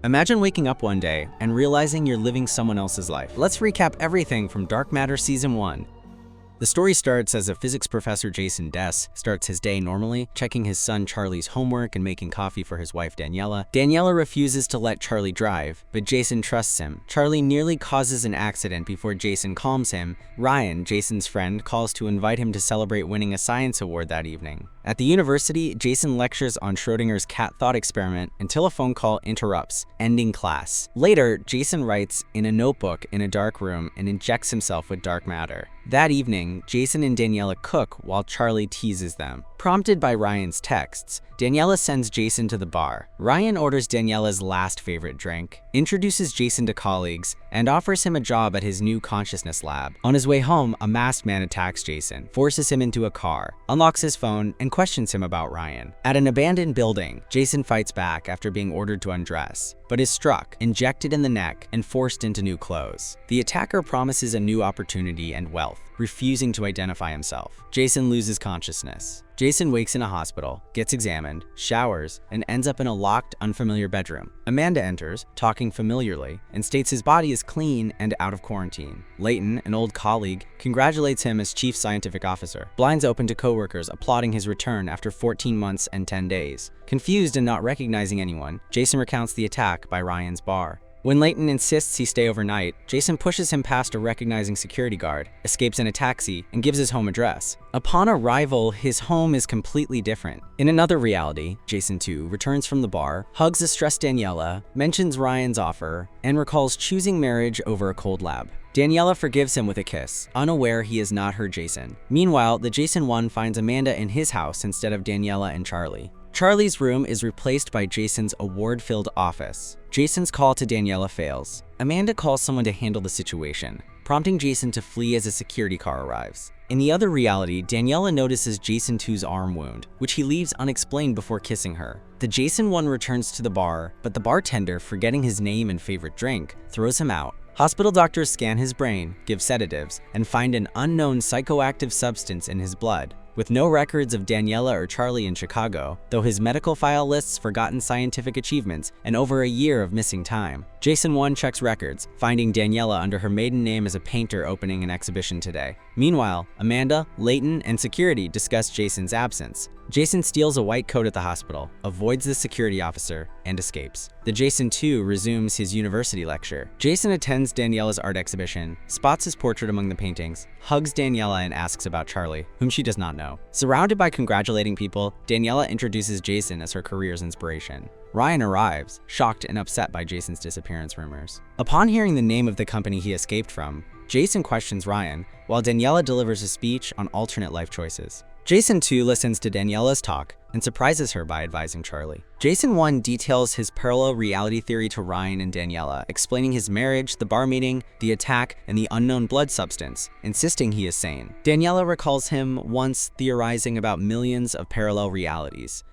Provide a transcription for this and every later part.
Imagine waking up one day and realizing you're living someone else's life. Let's recap everything from Darkmatter Season 1. The story starts as a physics professor, Jason Dessen, starts his day normally, checking his son Charlie's homework and making coffee for his wife Daniela. Daniela refuses to let Charlie drive, but Jason trusts him. Charlie nearly causes an accident before Jason calms him. Ryan, Jason's friend, calls to invite him to celebrate winning a science award that evening. At the university, Jason lectures on Schrodinger's cat thought experiment until a phone call interrupts, ending class. Later, Jason writes in a notebook in a dark room and injects himself with dark matter. That evening, Jason and Daniela cook while Charlie teases them. Prompted by Ryan's texts, Daniela sends Jason to the bar. Ryan orders Daniela's last favorite drink, introduces Jason to colleagues, and offers him a job at his new consciousness lab. On his way home, a masked man attacks Jason, forces him into a car, unlocks his phone, and questions him about Ryan. At an abandoned building, Jason fights back after being ordered to undress, but is struck, injected in the neck, and forced into new clothes. The attacker promises a new opportunity and wealth, refusing to identify himself. Jason loses consciousness. Jason wakes in a hospital, gets examined, showers, and ends up in a locked, unfamiliar bedroom. Amanda enters, talking familiarly, and states his body is clean and out of quarantine. Leighton, an old colleague, congratulates him as chief scientific officer. Blinds open to coworkers applauding his return after 14 months and 10 days. Confused and not recognizing anyone, Jason recounts the attack by Ryan's bar. When Leighton insists he stay overnight, Jason pushes him past a recognizing security guard, escapes in a taxi, and gives his home address. Upon arrival, his home is completely different. In another reality, Jason 2 returns from the bar, hugs a stressed Daniela, mentions Ryan's offer, and recalls choosing marriage over a cold lab. Daniela forgives him with a kiss, unaware he is not her Jason. Meanwhile, the Jason 1 finds Amanda in his house instead of Daniela and Charlie. Charlie's room is replaced by Jason's award-filled office. Jason's call to Daniela fails. Amanda calls someone to handle the situation, prompting Jason to flee as a security car arrives. In the other reality, Daniela notices Jason 2's arm wound, which he leaves unexplained before kissing her. The Jason 1 returns to the bar, but the bartender, forgetting his name and favorite drink, throws him out. Hospital doctors scan his brain, give sedatives, and find an unknown psychoactive substance in his blood. With no records of Daniela or Charlie in Chicago, though his medical file lists forgotten scientific achievements and over a year of missing time, Jason 1 checks records, finding Daniela under her maiden name as a painter opening an exhibition today. Meanwhile, Amanda, Leighton, and security discuss Jason's absence. Jason steals a white coat at the hospital, avoids the security officer, and escapes. The Jason 2 resumes his university lecture. Jason attends Daniela's art exhibition, spots his portrait among the paintings, hugs Daniela and asks about Charlie, whom she does not know. Surrounded by congratulating people, Daniela introduces Jason as her career's inspiration. Ryan arrives, shocked and upset by Jason's disappearance rumors. Upon hearing the name of the company he escaped from, Jason questions Ryan, while Daniela delivers a speech on alternate life choices. Jason 2 listens to Daniela's talk and surprises her by advising Charlie. Jason 1 details his parallel reality theory to Ryan and Daniela, explaining his marriage, the bar meeting, the attack, and the unknown blood substance, insisting he is sane. Daniela recalls him once theorizing about millions of parallel realities,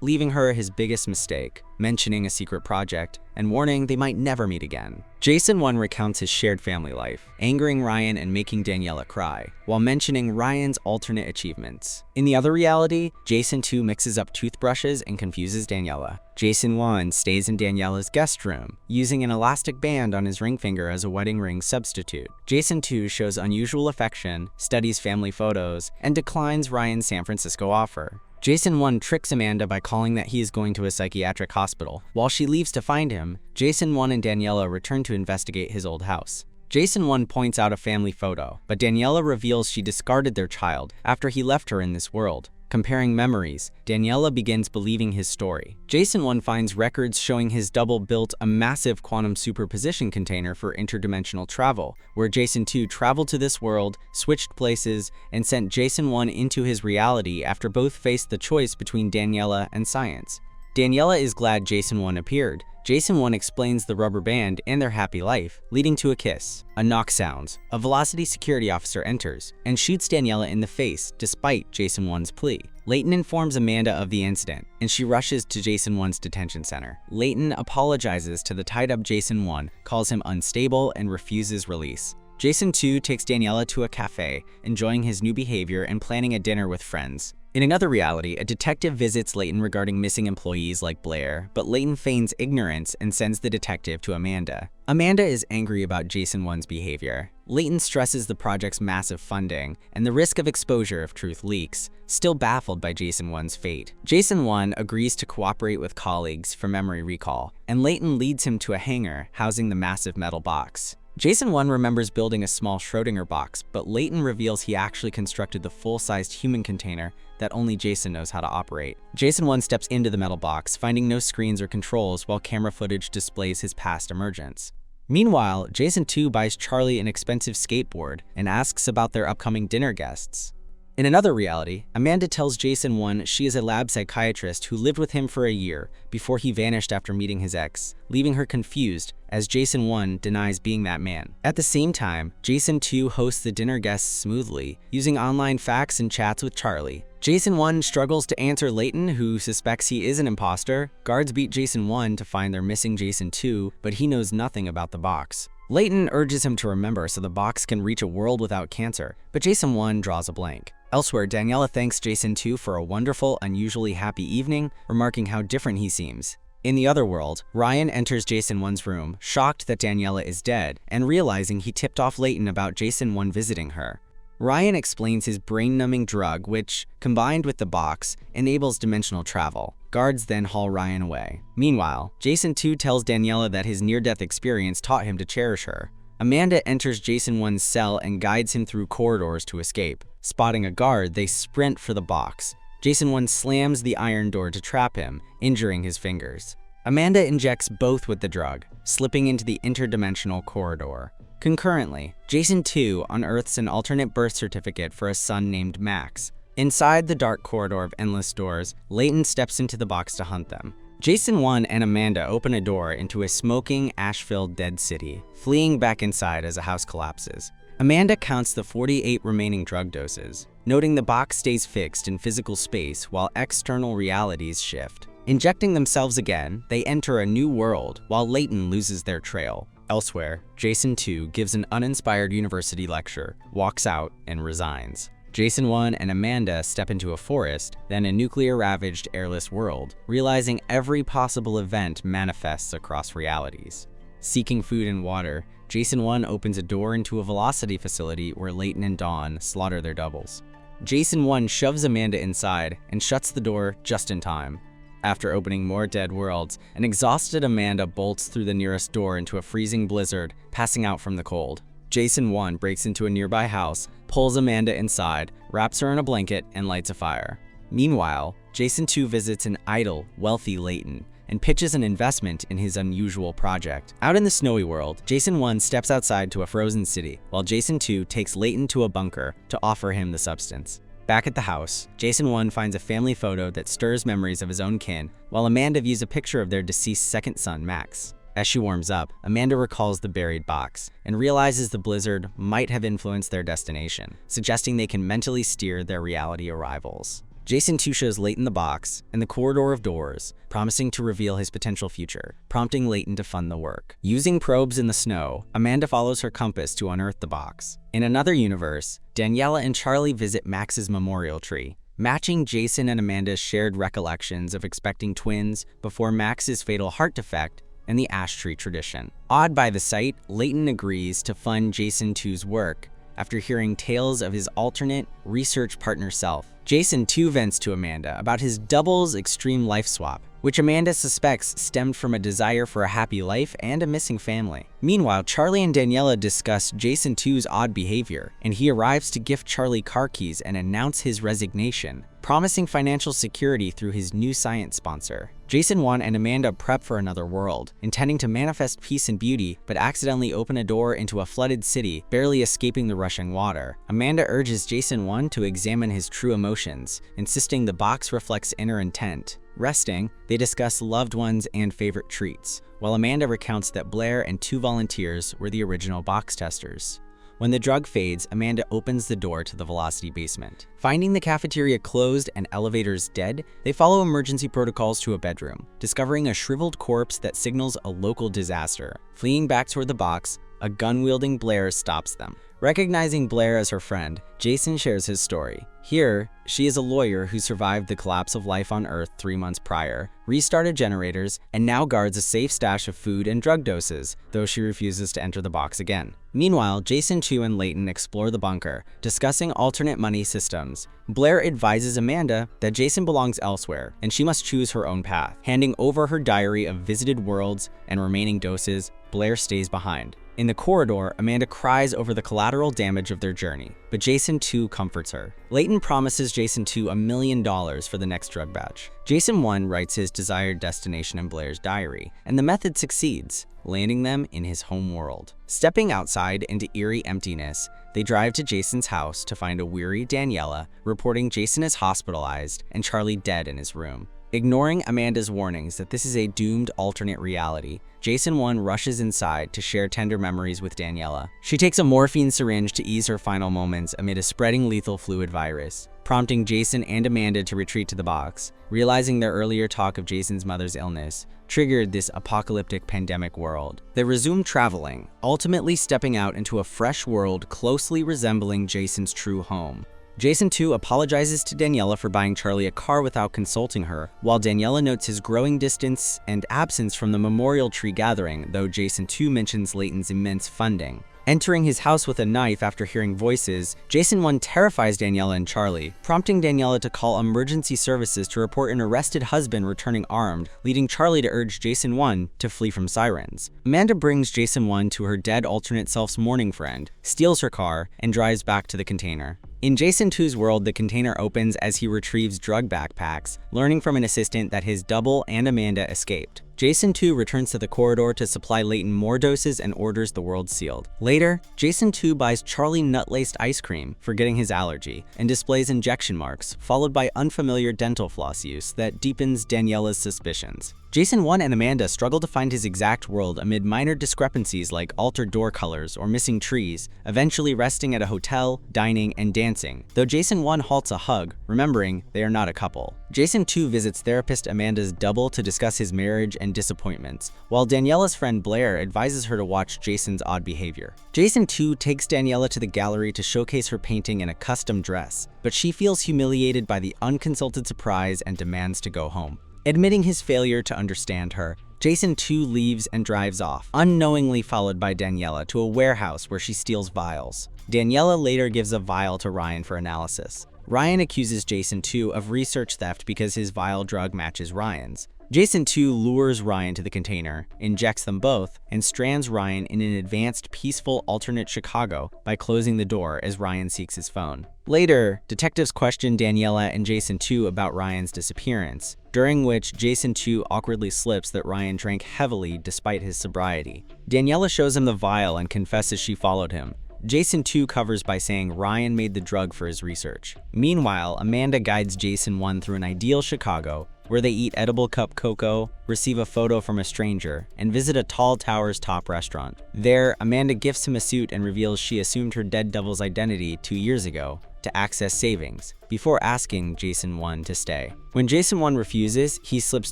leaving her his biggest mistake, mentioning a secret project, and warning they might never meet again. Jason 1 recounts his shared family life, angering Ryan and making Daniela cry, while mentioning Ryan's alternate achievements. In the other reality, Jason 2 mixes up toothbrushes and confuses Daniela. Jason 1 stays in Daniela's guest room, using an elastic band on his ring finger as a wedding ring substitute. Jason 2 shows unusual affection, studies family photos, and declines Ryan's San Francisco offer. Jason 1 tricks Amanda by calling that he is going to a psychiatric hospital. While she leaves to find him, Jason 1 and Daniela return to investigate his old house. Jason 1 points out a family photo, but Daniela reveals she discarded their child after he left her in this world. Comparing memories, Daniela begins believing his story. Jason 1 finds records showing his double built a massive quantum superposition container for interdimensional travel, where Jason 2 traveled to this world, switched places, and sent Jason 1 into his reality after both faced the choice between Daniela and science. Daniela is glad Jason 1 appeared. Jason 1 explains the rubber band and their happy life, leading to a kiss. A knock sounds. A Velocity security officer enters and shoots Daniela in the face despite Jason 1's plea. Leighton informs Amanda of the incident, and she rushes to Jason 1's detention center. Leighton apologizes to the tied-up Jason 1, calls him unstable, and refuses release. Jason 2 takes Daniela to a cafe, enjoying his new behavior and planning a dinner with friends. In another reality, a detective visits Layton regarding missing employees like Blair, but Layton feigns ignorance and sends the detective to Amanda. Amanda is angry about Jason 1's behavior. Layton stresses the project's massive funding and the risk of exposure if truth leaks, still baffled by Jason 1's fate. Jason 1 agrees to cooperate with colleagues for memory recall, and Layton leads him to a hangar housing the massive metal box. Jason 1 remembers building a small Schrödinger box, but Layton reveals he actually constructed the full-sized human container that only Jason knows how to operate. Jason 1 steps into the metal box, finding no screens or controls while camera footage displays his past emergence. Meanwhile, Jason 2 buys Charlie an expensive skateboard and asks about their upcoming dinner guests. In another reality, Amanda tells Jason 1 she is a lab psychiatrist who lived with him for a year before he vanished after meeting his ex, leaving her confused as Jason 1 denies being that man. At the same time, Jason 2 hosts the dinner guests smoothly, using online facts and chats with Charlie. Jason 1 struggles to answer Layton, who suspects he is an imposter. Guards beat Jason 1 to find their missing Jason 2, but he knows nothing about the box. Layton urges him to remember so the box can reach a world without cancer, but Jason 1 draws a blank. Elsewhere, Daniela thanks Jason 2 for a wonderful, unusually happy evening, remarking how different he seems. In the other world, Ryan enters Jason 1's room, shocked that Daniela is dead, and realizing he tipped off Layton about Jason 1 visiting her. Ryan explains his brain-numbing drug, which, combined with the box, enables dimensional travel. Guards then haul Ryan away. Meanwhile, Jason 2 tells Daniela that his near-death experience taught him to cherish her. Amanda enters Jason 1's cell and guides him through corridors to escape. Spotting a guard, they sprint for the box. Jason 1 slams the iron door to trap him, injuring his fingers. Amanda injects both with the drug, slipping into the interdimensional corridor. Concurrently, Jason 2 unearths an alternate birth certificate for a son named Max. Inside the dark corridor of endless doors, Layton steps into the box to hunt them. Jason 1 and Amanda open a door into a smoking, ash-filled dead city, fleeing back inside as a house collapses. Amanda counts the 48 remaining drug doses, noting the box stays fixed in physical space while external realities shift. Injecting themselves again, they enter a new world while Layton loses their trail. Elsewhere, Jason 2 gives an uninspired university lecture, walks out, and resigns. Jason 1 and Amanda step into a forest, then a nuclear-ravaged, airless world, realizing every possible event manifests across realities. Seeking food and water, Jason 1 opens a door into a velocity facility where Layton and Dawn slaughter their doubles. Jason 1 shoves Amanda inside and shuts the door just in time. After opening more dead worlds, an exhausted Amanda bolts through the nearest door into a freezing blizzard, passing out from the cold. Jason 1 breaks into a nearby house, pulls Amanda inside, wraps her in a blanket, and lights a fire. Meanwhile, Jason 2 visits an idle, wealthy Layton and pitches an investment in his unusual project. Out in the snowy world, Jason 1 steps outside to a frozen city, while Jason 2 takes Layton to a bunker to offer him the substance. Back at the house, Jason 1 finds a family photo that stirs memories of his own kin, while Amanda views a picture of their deceased second son, Max. As she warms up, Amanda recalls the buried box and realizes the blizzard might have influenced their destination, suggesting they can mentally steer their reality arrivals. Jason 2 shows Layton the box and the corridor of doors, promising to reveal his potential future, prompting Layton to fund the work. Using probes in the snow, Amanda follows her compass to unearth the box. In another universe, Daniela and Charlie visit Max's memorial tree, matching Jason and Amanda's shared recollections of expecting twins before Max's fatal heart defect and the ash tree tradition. Awed by the sight, Layton agrees to fund Jason 2's work after hearing tales of his alternate research partner self. Jason 2 vents to Amanda about his double's extreme life swap, which Amanda suspects stemmed from a desire for a happy life and a missing family. Meanwhile, Charlie and Daniela discuss Jason 2's odd behavior, and he arrives to gift Charlie car keys and announce his resignation, promising financial security through his new science sponsor. Jason 1 and Amanda prep for another world, intending to manifest peace and beauty, but accidentally open a door into a flooded city, barely escaping the rushing water. Amanda urges Jason 1 to examine his true emotions, insisting the box reflects inner intent. Resting, they discuss loved ones and favorite treats, while Amanda recounts that Blair and 2 volunteers were the original box testers. When the drug fades, Amanda opens the door to the Velocity basement. Finding the cafeteria closed and elevators dead, they follow emergency protocols to a bedroom, discovering a shriveled corpse that signals a local disaster. Fleeing back toward the box, a gun-wielding Blair stops them. Recognizing Blair as her friend, Jason shares his story. Here, she is a lawyer who survived the collapse of life on Earth 3 months prior, restarted generators, and now guards a safe stash of food and drug doses, though she refuses to enter the box again. Meanwhile, Jason 2 and Layton explore the bunker, discussing alternate money systems. Blair advises Amanda that Jason belongs elsewhere, and she must choose her own path. Handing over her diary of visited worlds and remaining doses, Blair stays behind. In the corridor, Amanda cries over the collateral damage of their journey, but Jason 2 comforts her. Layton promises Jason 2 $1 million for the next drug batch. Jason 1 writes his desired destination in Blair's diary, and the method succeeds, landing them in his home world. Stepping outside into eerie emptiness, they drive to Jason's house to find a weary Daniela reporting Jason is hospitalized and Charlie dead in his room. Ignoring Amanda's warnings that this is a doomed alternate reality, Jason 1 rushes inside to share tender memories with Daniela. She takes a morphine syringe to ease her final moments amid a spreading lethal fluid virus, prompting Jason and Amanda to retreat to the box. Realizing their earlier talk of Jason's mother's illness triggered this apocalyptic pandemic world. They resume traveling, ultimately stepping out into a fresh world closely resembling Jason's true home. Jason 2 apologizes to Daniela for buying Charlie a car without consulting her, while Daniela notes his growing distance and absence from the memorial tree gathering, though Jason 2 mentions Layton's immense funding. Entering his house with a knife after hearing voices, Jason 1 terrifies Daniela and Charlie, prompting Daniela to call emergency services to report an arrested husband returning armed, leading Charlie to urge Jason 1 to flee from sirens. Amanda brings Jason 1 to her dead alternate self's mourning friend, steals her car, and drives back to the container. In Jason 2's world, the container opens as he retrieves drug backpacks, learning from an assistant that his double and Amanda escaped. Jason 2 returns to the corridor to supply Layton more doses and orders the world sealed. Later, Jason 2 buys Charlie nut-laced ice cream, forgetting his allergy, and displays injection marks, followed by unfamiliar dental floss use that deepens Daniela's suspicions. Jason 1 and Amanda struggle to find his exact world amid minor discrepancies like altered door colors or missing trees, eventually resting at a hotel, dining, and dancing, though Jason 1 halts a hug, remembering they are not a couple. Jason 2 visits therapist Amanda's double to discuss his marriage and disappointments, while Daniela's friend Blair advises her to watch Jason's odd behavior. Jason 2 takes Daniela to the gallery to showcase her painting in a custom dress, but she feels humiliated by the unconsulted surprise and demands to go home. Admitting his failure to understand her, Jason 2 leaves and drives off, unknowingly followed by Daniela to a warehouse where she steals vials. Daniela later gives a vial to Ryan for analysis. Ryan accuses Jason 2 of research theft because his vial drug matches Ryan's. Jason 2 lures Ryan to the container, injects them both, and strands Ryan in an advanced, peaceful alternate Chicago by closing the door as Ryan seeks his phone. Later, detectives question Daniela and Jason 2 about Ryan's disappearance, during which Jason 2 awkwardly slips that Ryan drank heavily despite his sobriety. Daniela shows him the vial and confesses she followed him. Jason 2 covers by saying Ryan made the drug for his research. Meanwhile, Amanda guides Jason 1 through an ideal Chicago, where they eat edible cup cocoa, receive a photo from a stranger, and visit a tall tower's top restaurant. There, Amanda gifts him a suit and reveals she assumed her dead double's identity 2 years ago to access savings, before asking Jason 1 to stay. When Jason 1 refuses, he slips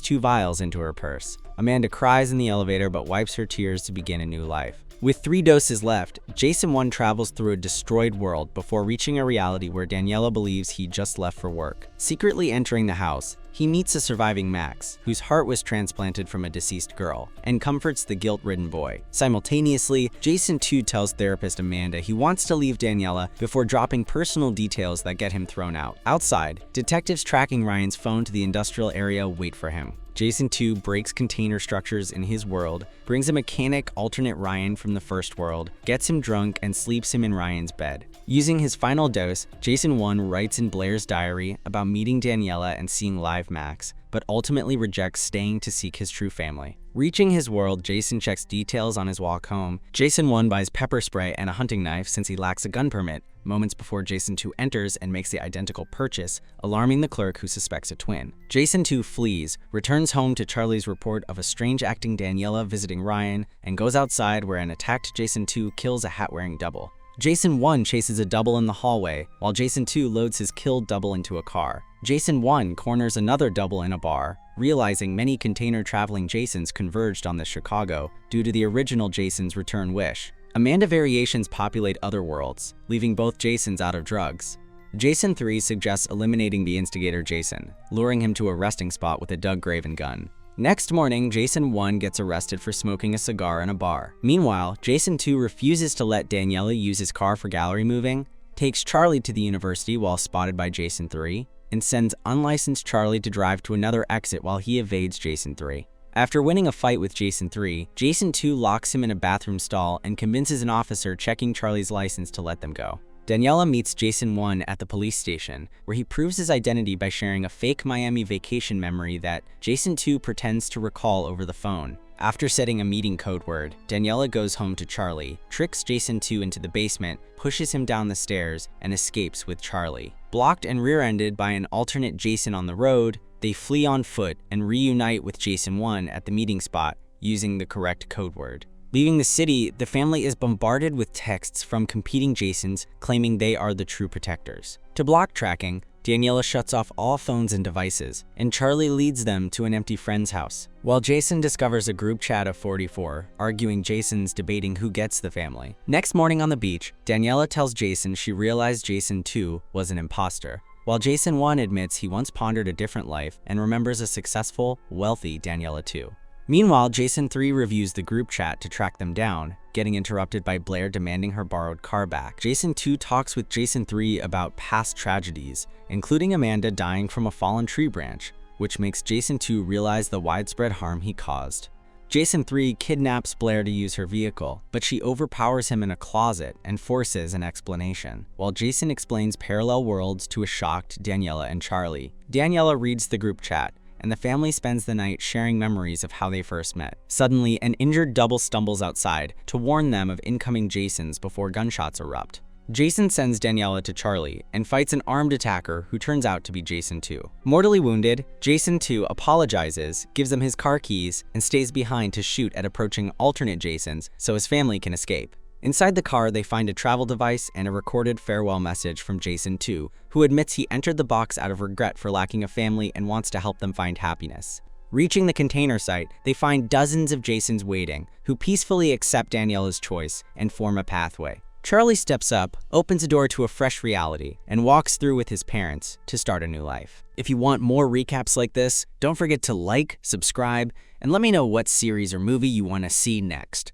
2 vials into her purse. Amanda cries in the elevator but wipes her tears to begin a new life. With 3 doses left, Jason 1 travels through a destroyed world before reaching a reality where Daniela believes he just left for work. Secretly entering the house, he meets a surviving Max, whose heart was transplanted from a deceased girl, and comforts the guilt-ridden boy. Simultaneously, Jason 2 tells therapist Amanda he wants to leave Daniela before dropping personal details that get him thrown out. Outside, detectives tracking Ryan's phone to the industrial area wait for him. Jason 2 breaks container structures in his world, brings a mechanic alternate Ryan from the first world, gets him drunk, and sleeps him in Ryan's bed. Using his final dose, Jason 1 writes in Blair's diary about meeting Daniela and seeing live Max, but ultimately rejects staying to seek his true family. Reaching his world, Jason checks details on his walk home. Jason 1 buys pepper spray and a hunting knife since he lacks a gun permit, moments before Jason 2 enters and makes the identical purchase, alarming the clerk who suspects a twin. Jason 2 flees, returns home to Charlie's report of a strange-acting Daniela visiting Ryan, and goes outside where an attacked Jason 2 kills a hat-wearing double. Jason 1 chases a double in the hallway, while Jason 2 loads his killed double into a car. Jason 1 corners another double in a bar, realizing many container-traveling Jasons converged on the Chicago due to the original Jason's return wish. Amanda variations populate other worlds, leaving both Jasons out of drugs. Jason 3 suggests eliminating the instigator Jason, luring him to a resting spot with a Doug Graven gun. Next morning, Jason 1 gets arrested for smoking a cigar in a bar. Meanwhile, Jason 2 refuses to let Daniela use his car for gallery moving, takes Charlie to the university while spotted by Jason 3, and sends unlicensed Charlie to drive to another exit while he evades Jason 3. After winning a fight with Jason 3, Jason 2 locks him in a bathroom stall and convinces an officer checking Charlie's license to let them go. Daniela meets Jason 1 at the police station, where he proves his identity by sharing a fake Miami vacation memory that Jason 2 pretends to recall over the phone. After setting a meeting code word, Daniela goes home to Charlie, tricks Jason 2 into the basement, pushes him down the stairs, and escapes with Charlie. Blocked and rear-ended by an alternate Jason on the road, they flee on foot and reunite with Jason 1 at the meeting spot using the correct code word. Leaving the city, the family is bombarded with texts from competing Jasons claiming they are the true protectors. To block tracking, Daniela shuts off all phones and devices, and Charlie leads them to an empty friend's house. While Jason discovers a group chat of 44, arguing Jason's debating who gets the family. Next morning on the beach, Daniela tells Jason she realized Jason 2 was an imposter, while Jason 1 admits he once pondered a different life and remembers a successful, wealthy Daniela 2. Meanwhile, Jason 3 reviews the group chat to track them down, getting interrupted by Blair demanding her borrowed car back. Jason 2 talks with Jason 3 about past tragedies, including Amanda dying from a fallen tree branch, which makes Jason 2 realize the widespread harm he caused. Jason 3 kidnaps Blair to use her vehicle, but she overpowers him in a closet and forces an explanation, while Jason explains parallel worlds to a shocked Daniela and Charlie. Daniela reads the group chat, and the family spends the night sharing memories of how they first met. Suddenly, an injured double stumbles outside to warn them of incoming Jasons before gunshots erupt. Jason sends Daniela to Charlie and fights an armed attacker who turns out to be Jason 2. Mortally wounded, Jason 2 apologizes, gives them his car keys, and stays behind to shoot at approaching alternate Jasons so his family can escape. Inside the car, they find a travel device and a recorded farewell message from Jason 2, who admits he entered the box out of regret for lacking a family and wants to help them find happiness. Reaching the container site, they find dozens of Jasons waiting, who peacefully accept Daniela's choice and form a pathway. Charlie steps up, opens a door to a fresh reality, and walks through with his parents to start a new life. If you want more recaps like this, don't forget to like, subscribe, and let me know what series or movie you want to see next.